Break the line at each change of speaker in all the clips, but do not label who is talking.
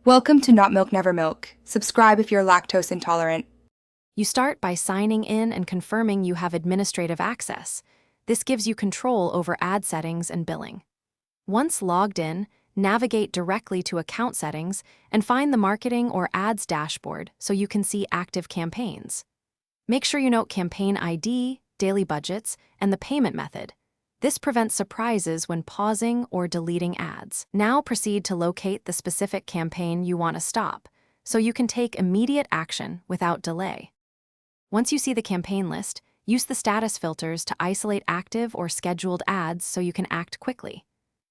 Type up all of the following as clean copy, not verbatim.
Welcome to Not Milk Never Milk. Subscribe if you're lactose intolerant.
You start by signing in and confirming you have administrative access. This gives you control over ad settings and billing. Once logged in, navigate directly to account settings and find the marketing or ads dashboard so you can see active campaigns. Make sure you note campaign ID, daily budgets, and the payment method. This prevents surprises when pausing or deleting ads. Now proceed to locate the specific campaign you want to stop, so you can take immediate action without delay. Once you see the campaign list, use the status filters to isolate active or scheduled ads so you can act quickly.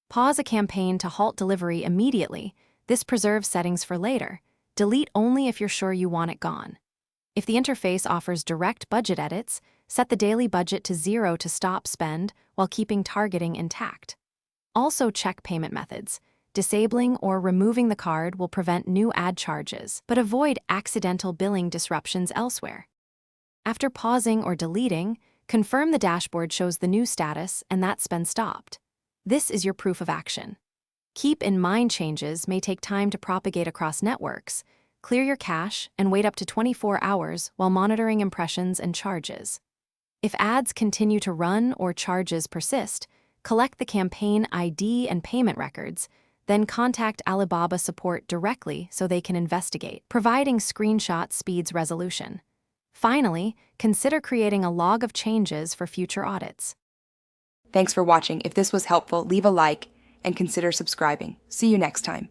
Pause a campaign to halt delivery immediately. This preserves settings for later. Delete only if you're sure you want it gone. If the interface offers direct budget edits, set the daily budget to 0 to stop spend while keeping targeting intact. Also check payment methods. Disabling or removing the card will prevent new ad charges, but avoid accidental billing disruptions elsewhere. After pausing or deleting, confirm the dashboard shows the new status and that spend stopped. This is your proof of action. Keep in mind changes may take time to propagate across networks. Clear your cache and wait up to 24 hours while monitoring impressions and charges. If ads continue to run or charges persist, collect the campaign ID and payment records, then contact Alibaba support directly so they can investigate. Providing screenshots speeds resolution. Finally, consider creating a log of changes for future audits.
Thanks for watching. If this was helpful, leave a like and consider subscribing. See you next time.